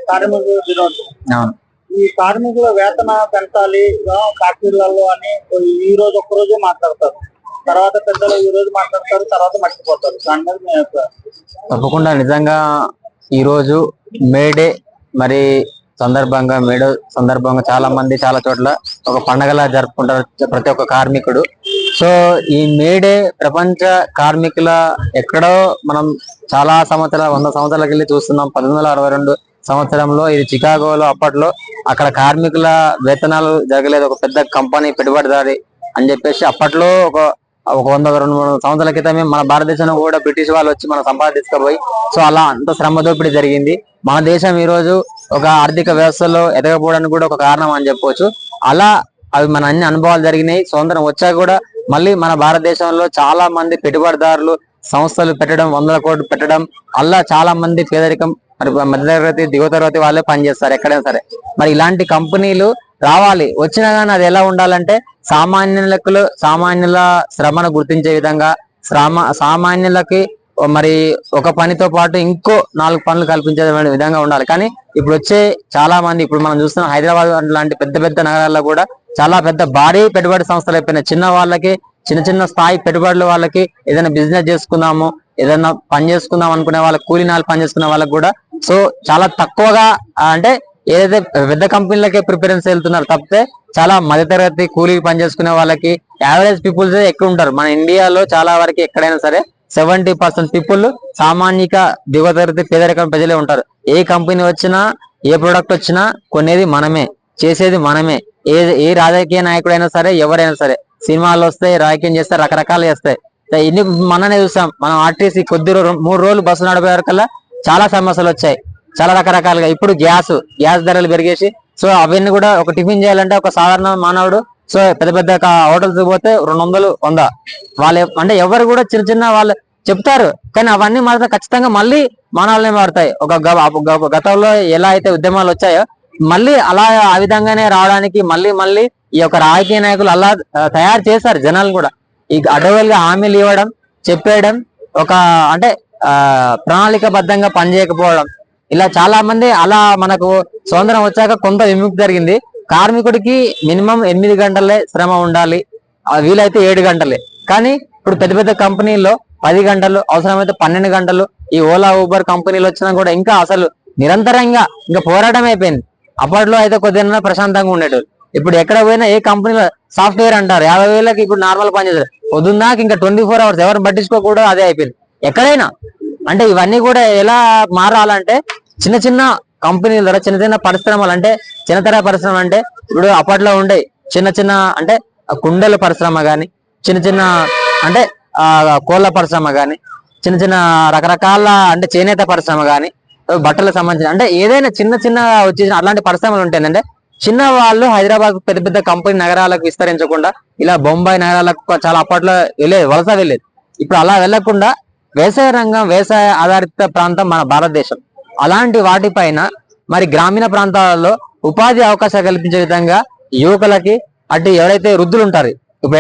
కార్మికుల దినోత్సవం. అవును. ఈ కార్మికుల వేతన పెంచాలి ఫ్యాక్టరీలలో అని ఈ రోజు ఒక్కరోజే మాట్లాడతారు, తర్వాత పెద్దలు ఈ రోజు మాట్లాడతారు, తర్వాత మర్చిపోతారు. దాని మీద మీ అభిప్రాయం? తప్పకుండా నిజంగా ఈ రోజు మేడే మరి సందర్భంగా చాలా మంది చాలా చోట్ల ఒక పండగలా జరుపుకుంటారు ప్రతి ఒక్క కార్మికుడు. సో ఈ మేడే ప్రపంచ కార్మికుల ఎక్కడో మనం చాలా 100 సంవత్సరాలకి వెళ్ళి చూస్తున్నాం. 1862 సంవత్సరంలో ఇది చికాగోలో అప్పట్లో అక్కడ కార్మికుల వేతనాలు జరగలేదు. ఒక పెద్ద కంపెనీ పెట్టుబడిదారి అని చెప్పేసి అప్పట్లో ఒక 100-200 సంవత్సరాల క్రితమే మన భారతదేశంలో కూడా బ్రిటిష్ వాళ్ళు వచ్చి మనం సంపాదించుకోబోయి సో అలా అంత శ్రమ దోపిడీ జరిగింది. మన దేశం ఈ రోజు ఒక ఆర్థిక వ్యవస్థలో ఎదగపోవడానికి కూడా ఒక కారణం అని చెప్పవచ్చు. అలా అవి మన అన్ని అనుభవాలు జరిగినాయి. స్వతంత్రం వచ్చాక కూడా మళ్ళీ మన భారతదేశంలో చాలా మంది పెట్టుబడిదారులు సంస్థలు పెట్టడం, 100 కోట్లు పెట్టడం, అలా చాలా మంది పేదరికం మరి మధ్యతరగతి దిగువ తరగతి వాళ్ళే పనిచేస్తారు ఎక్కడైనా సరే. మరి ఇలాంటి కంపెనీలు రావాలి, వచ్చినా కానీ అది ఎలా ఉండాలంటే సామాన్యుల శ్రమను గుర్తించే విధంగా సామాన్యులకి మరి ఒక పనితో పాటు ఇంకో 4 పనులు కల్పించే విధంగా ఉండాలి. కానీ ఇప్పుడు వచ్చే చాలా మంది ఇప్పుడు మనం చూస్తున్నాం హైదరాబాద్ లాంటి పెద్ద పెద్ద నగరాల్లో కూడా చాలా పెద్ద భారీ పెట్టుబడి సంస్థలు అయిపోయినాయి. చిన్న స్థాయి పెట్టుబడుల వాళ్ళకి ఏదైనా బిజినెస్ చేసుకుందాము, ఏదైనా పని చేసుకుందాం అనుకునే వాళ్ళకి, కూలీనాలు పని చేసుకునే వాళ్ళకి కూడా సో చాలా తక్కువగా అంటే ఏదైతే పెద్ద కంపెనీలకే ప్రిఫరెన్స్ వెళ్తున్నారు తప్పితే చాలా మధ్యతరగతి కూలీ పని చేసుకునే వాళ్ళకి యావరేజ్ పీపుల్స్ ఎక్కువ ఉంటారు. మన ఇండియాలో చాలా వరకు ఎక్కడైనా సరే 70% పీపుల్ సామాన్యక దిగువ తరగతి పేదరికం ప్రజలే ఉంటారు. ఏ కంపెనీ వచ్చినా ఏ ప్రొడక్ట్ వచ్చినా కొనేది మనమే, చేసేది మనమే. ఏ రాజకీయ నాయకుడైనా సరే ఎవరైనా సరే సినిమాలు వస్తాయి, రాజకీయం చేస్తారు, రకరకాలు చేస్తాయి. ఇన్ని మననే చూసాం. మనం ఆర్టీసీ 3 రోజులు బస్సు నడిపే వరకల్లా చాలా సమస్యలు వచ్చాయి, చాలా రకరకాలుగా. ఇప్పుడు గ్యాస్ ధరలు పెరిగేసి సో అవన్నీ కూడా ఒక టిఫిన్ చేయాలంటే ఒక సాధారణ మానవుడు సో పెద్ద పెద్ద హోటల్స్ పోతే 200, 100 వాళ్ళు అంటే ఎవరు కూడా చిన్న వాళ్ళు చెప్తారు. కానీ అవన్నీ మాత్రం ఖచ్చితంగా మళ్ళీ మానవులనే మారుతాయి. ఒక గతంలో ఎలా అయితే ఉద్యమాలు వచ్చాయో మళ్ళీ అలా ఆ విధంగానే రావడానికి మళ్ళీ ఈ యొక్క రాజకీయ నాయకులు అలా తయారు చేశారు జనాలు కూడా. ఈ అడ్డగోలుగా హామీలు ఇవ్వడం, చెప్పేయడం, ఒక అంటే ప్రణాళికబద్ధంగా పనిచేయకపోవడం, ఇలా చాలా మంది అలా మనకు స్వతంత్రం వచ్చాక కొంత విముక్తి జరిగింది. కార్మికుడికి మినిమం 8 గంటలే శ్రమ ఉండాలి, వీలైతే 7 గంటలే. కానీ ఇప్పుడు పెద్ద పెద్ద కంపెనీల్లో 10 గంటలు, అవసరమైతే 12 గంటలు. ఈ ఓలా ఊబర్ కంపెనీలు వచ్చినా కూడా ఇంకా అసలు నిరంతరంగా ఇంకా పోరాటం అయిపోయింది. అప్పట్లో అయితే కొద్దిగా ప్రశాంతంగా ఉండేటోళ్ళు. ఇప్పుడు ఎక్కడ పోయినా ఏ కంపెనీలో సాఫ్ట్వేర్ అంటారు 50,000కి ఇప్పుడు నార్మల్ పని చేస్తారు. పొద్దున్నాక ఇంకా 24 hours ఎవరు పట్టించుకోకూడదు, అదే అయిపోయింది ఎక్కడైనా. అంటే ఇవన్నీ కూడా ఎలా మారాలంటే చిన్న కంపెనీల ద్వారా చిన్న పరిశ్రమలు అంటే చిన్నతర పరిశ్రమ అంటే ఇప్పుడు అప్పట్లో ఉండే చిన్న అంటే కుండల పరిశ్రమ గాని, చిన్న అంటే కోళ్ళ పరిశ్రమ గాని, చిన్న రకరకాల అంటే చేనేత పరిశ్రమ గాని, బట్టలకు సంబంధించిన అంటే ఏదైనా చిన్న వచ్చేసిన అలాంటి పరిశ్రమలు ఉంటాయంటే చిన్న వాళ్ళు హైదరాబాద్ పెద్ద పెద్ద కంపెనీ నగరాలకు విస్తరించకుండా ఇలా బొంబాయి నగరాలకు చాలా అప్పట్లో వలస వెళ్ళేది. ఇప్పుడు అలా వెళ్లకుండా వ్యవసాయ ఆధారిత ప్రాంతం మన భారతదేశం. అలాంటి వాటిపైన మరి గ్రామీణ ప్రాంతాలలో ఉపాధి అవకాశాలు కల్పించే విధంగా యువకులకి అటు ఎవరైతే వృద్ధులు ఉంటారు ఇప్పుడు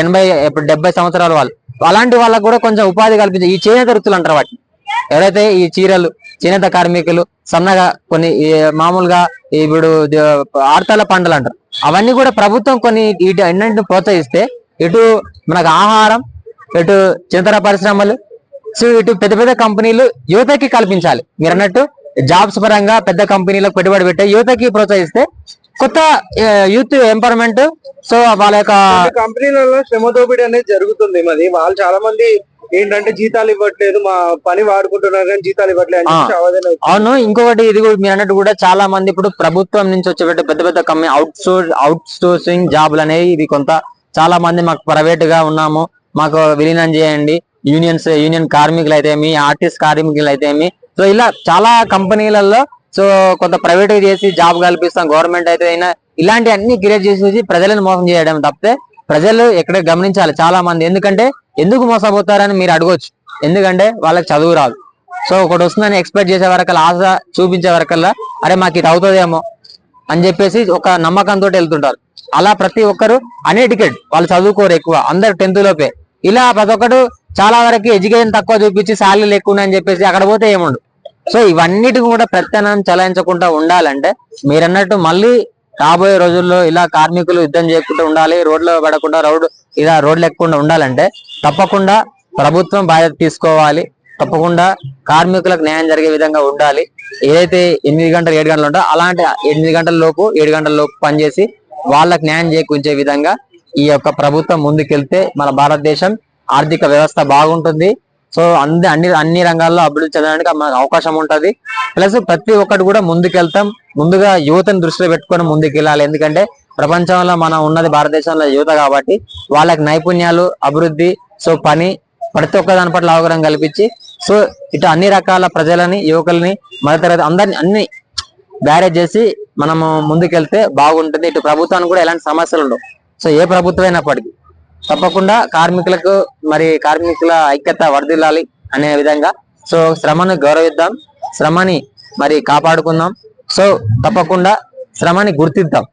70 సంవత్సరాల వాళ్ళు, అలాంటి వాళ్ళకు కూడా కొంచెం ఉపాధి కల్పించే ఈ చేనేత వృత్తులు అంటారు వాటిని. ఎవరైతే ఈ చీరలు చేనేత కార్మికులు సన్నగా కొన్ని మామూలుగా ఇప్పుడు ఆర్తాల పంటలు అంటారు, అవన్నీ కూడా ప్రభుత్వం కొన్ని వీటి అన్నింటిని ప్రోత్సహిస్తే ఇటు మనకు ఆహారం, ఇటు చిన్నతర పరిశ్రమలు, సో ఇటు పెద్ద పెద్ద కంపెనీలు యువతకి కల్పించాలి. మీరు అన్నట్టు జాబ్స్ పరంగా పెద్ద కంపెనీలకు పెట్టుబడి పెట్టే యువతకి ప్రోత్సహిస్తే కొత్త యూత్ ఎంపవర్మెంట్. సో వాళ్ళ యొక్క కంపెనీలలో శ్రమ దోపిడీ అనేది జరుగుతుంది. మరి వాళ్ళు చాలా మంది ఏంటంటే జీతాలు ఇవ్వట్లేదు, మా పని వాడుకుంటున్నారు కానీ జీతాలు ఇవ్వట్లేదు. అవును, ఇంకొకటి ఇది మీరు అన్నట్టు కూడా చాలా మంది ఇప్పుడు ప్రభుత్వం నుంచి వచ్చే పెద్ద పెద్ద కంపెనీ అవుట్ సోర్సింగ్ జాబ్లు అనేవి ఇది కొంత చాలా మంది మాకు ప్రైవేట్ గా ఉన్నాము, మాకు విలీనం చేయండి, యూనియన్ కార్మికులు అయితే ఆర్టిస్ట్ కార్మికులు అయితే సో ఇలా చాలా కంపెనీలలో సో కొంత ప్రైవేట్ చేసి జాబ్ కల్పిస్తాం, గవర్నమెంట్ అయితే అయినా ఇలాంటి అన్ని క్రియేట్ చేసి ప్రజలను మోసం చేయడం తప్పితే ప్రజలు ఎక్కడ గమనించాలి చాలా మంది. ఎందుకు మోసపోతారని మీరు అడగొచ్చు. ఎందుకంటే వాళ్ళకి చదువు రాదు. సో ఒకటి వస్తుందని ఎక్స్పెక్ట్ చేసే వరకల్లా, ఆశ చూపించే వరకల్లా అరే మాకు ఇది అవుతుందేమో అని చెప్పేసి ఒక నమ్మకంతో వెళ్తుంటారు. అలా ప్రతి ఒక్కరు అన్ఎడ్యుకేటెడ్, వాళ్ళు చదువుకోరు ఎక్కువ, అందరు 10th లోపే. ఇలా ప్రతి ఒక్కరు చాలా వరకు ఎడ్యుకేషన్ తక్కువ చూపించి శాలరీలు ఎక్కువ అని చెప్పేసి అక్కడ పోతే ఏముండు. సో ఇవన్నిటికి కూడా ప్రత్యామ్నాయం చెలాయించకుండా ఉండాలంటే మీరన్నట్టు మళ్ళీ రాబోయే రోజుల్లో ఇలా కార్మికులు యుద్ధం చేయకుండా ఉండాలి, రోడ్లో పడకుండా రోడ్లు ఎక్కకుండా ఉండాలంటే తప్పకుండా ప్రభుత్వం బాధ్యత తీసుకోవాలి. తప్పకుండా కార్మికులకు న్యాయం జరిగే విధంగా ఉండాలి. ఏదైతే 8 గంటలు 7 గంటలు ఉంటో అలాంటి 8 గంటల లోపు 7 గంటల లోపు పనిచేసి వాళ్ళకి న్యాయం చేకూర్చే విధంగా ఈ యొక్క ప్రభుత్వం ముందుకెళ్తే మన భారతదేశం ఆర్థిక వ్యవస్థ బాగుంటుంది. సో అన్ని రంగాల్లో అభివృద్ధి చెందడానికి మనకు అవకాశం ఉంటది. ప్లస్ ప్రతి ఒక్కటి కూడా ముందుకెళ్తాం. ముందుగా యువతను దృష్టిలో పెట్టుకొని ముందుకెళ్ళాలి. ఎందుకంటే ప్రపంచంలో మనం ఉన్నది భారతదేశంలో యువత కాబట్టి వాళ్ళకి నైపుణ్యాలు, అభివృద్ధి, సో పని, ప్రతి ఒక్క దాని పట్ల అవగాహన కల్పించి సో ఇటు అన్ని రకాల ప్రజలని, యువకుల్ని, మధ్యతరగతి అందరిని అన్ని బ్యారేజ్ చేసి మనము ముందుకెళ్తే బాగుంటుంది. ఇటు ప్రభుత్వానికి కూడా ఎలాంటి సమస్యలు ఉండవు. సో ఏ ప్రభుత్వం అయినప్పటికీ తప్పకుండా కార్మికుల ఐక్యత వర్ధిల్లాలి అనే విధంగా సో శ్రమను గౌరవిద్దాం, శ్రమని కాపాడుకుందాం. సో తప్పకుండా శ్రమని గుర్తిద్దాం.